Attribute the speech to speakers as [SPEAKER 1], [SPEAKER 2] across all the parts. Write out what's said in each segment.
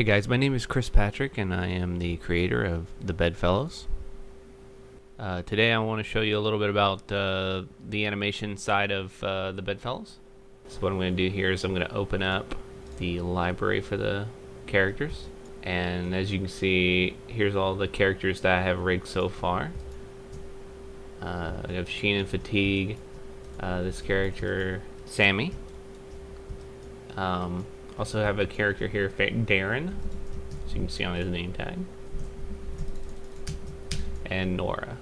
[SPEAKER 1] Hey guys, my name is Chris Patrick and I am the creator of the Bedfellows. Today I want to show you a little bit about the animation side of the Bedfellows. So what I'm going to do here is I'm going to open up the library for the characters. And as you can see, here's all the characters that I have rigged so far. I have Sheen and Fatigue, this character, Sammy. Also have a character here, Darren, as you can see on his name tag, and Nora.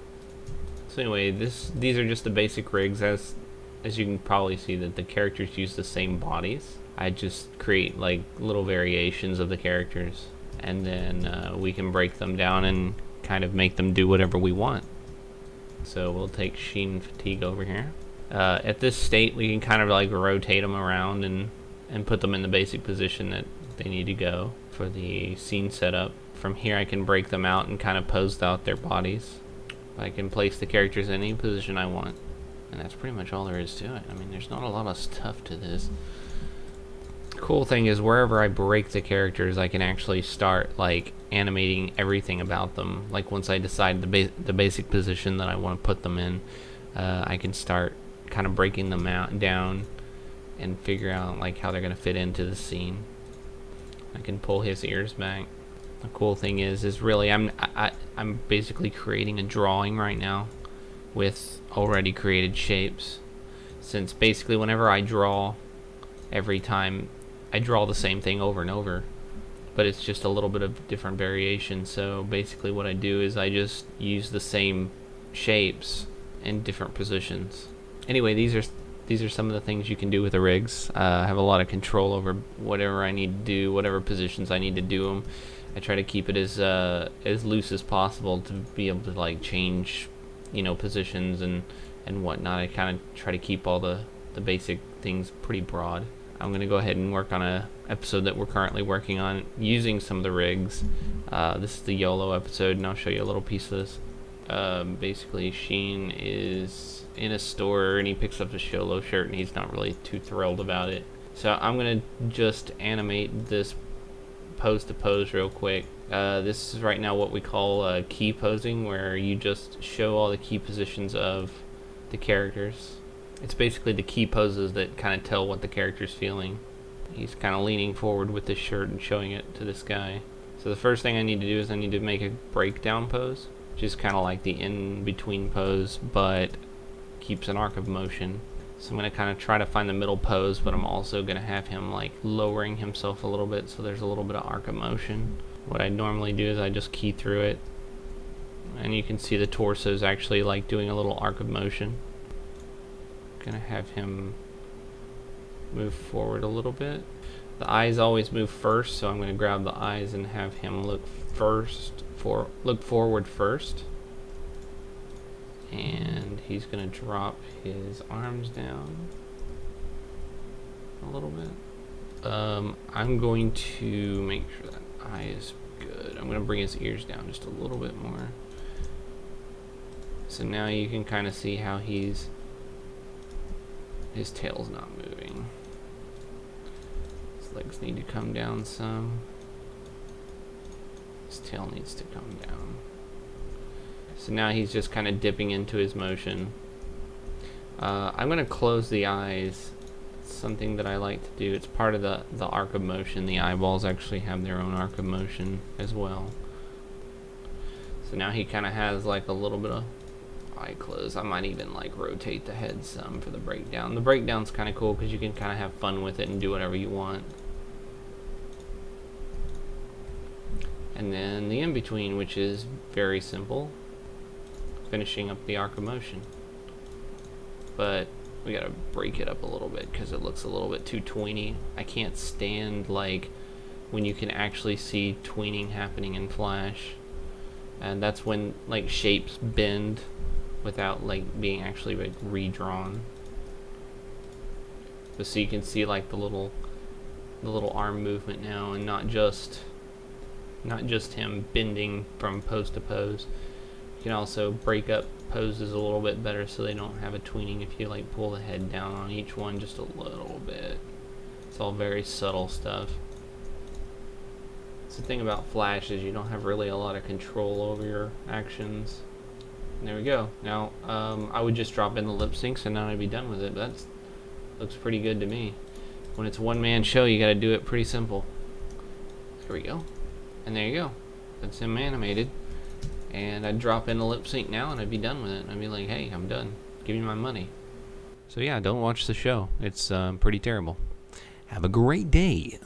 [SPEAKER 1] So anyway, these are just the basic rigs. As you can probably see that the characters use the same bodies. I just create like little variations of the characters, and then we can break them down and kind of make them do whatever we want. So we'll take Sheen and Fatigue over here. At this state, we can kind of like rotate them around and put them in the basic position that they need to go for the scene setup. From here I can break them out and kind of pose out their bodies. I can place the characters in any position I want, and that's pretty much all there is to it. I mean, there's not a lot of stuff to this. Cool thing is, wherever I break the characters, I can actually start like animating everything about them. Like once I decide the basic position that I want to put them in, I can start kind of breaking them down and figure out like how they're gonna fit into the scene. I can pull his ears back. The cool thing is really I'm basically creating a drawing right now with already created shapes. Since basically whenever I draw, every time I draw the same thing over and over, but it's just a little bit of different variation. So basically what I do is I just use the same shapes in different positions. Anyway, these are some of the things you can do with the rigs. I have a lot of control over whatever I need to do, whatever positions I need to do them. I try to keep it as loose as possible to be able to like change, positions and whatnot. I kind of try to keep all the basic things pretty broad. I'm gonna go ahead and work on a episode that we're currently working on using some of the rigs. This is the YOLO episode, and I'll show you a little piece of this. Basically, Sheen is in a store and he picks up a Sholo shirt and he's not really too thrilled about it. So I'm gonna just animate this pose to pose real quick. This is right now what we call key posing, where you just show all the key positions of the characters. It's basically the key poses that kind of tell what the character's feeling. He's kind of leaning forward with this shirt and showing it to this guy. So the first thing I need to do is I need to make a breakdown pose, which is kind of like the in-between pose, but keeps an arc of motion. So I'm going to kind of try to find the middle pose, but I'm also going to have him like lowering himself a little bit, so there's a little bit of arc of motion. What I normally do is I just key through it, and you can see the torso is actually like doing a little arc of motion. Going to have him move forward a little bit. The eyes always move first, so I'm going to grab the eyes and have him look forward first. And he's going to drop his arms down a little bit. I'm going to make sure that eye is good. I'm going to bring his ears down just a little bit more. So now you can kind of see how his tail's not moving. His legs need to come down some. His tail needs to come down. So now he's just kind of dipping into his motion. I'm going to close the eyes. It's something that I like to do. It's part of the arc of motion. The eyeballs actually have their own arc of motion as well. So now he kind of has like a little bit of eye close. I might even like rotate the head some for the breakdown. The breakdown's kind of cool because you can kind of have fun with it and do whatever you want. And then the in-between, which is very simple. Finishing up the arc of motion, but we gotta break it up a little bit because it looks a little bit too tweeny. I can't stand like when you can actually see tweening happening in Flash, and that's when like shapes bend without like being actually like redrawn. So you can see like the little arm movement now, and not just him bending from pose to pose. You can also break up poses a little bit better so they don't have a tweening if you like pull the head down on each one just a little bit. It's all very subtle stuff. It's the thing about Flash is you don't have really a lot of control over your actions. And there we go. Now, I would just drop in the lip syncs and then I'd be done with it. That looks pretty good to me. When it's a one-man show, you gotta do it pretty simple. There we go. And there you go. That's him animated. And I'd drop in the lip sync now and I'd be done with it. I'd be like, hey, I'm done. Give me my money. So yeah, don't watch the show. It's pretty terrible. Have a great day.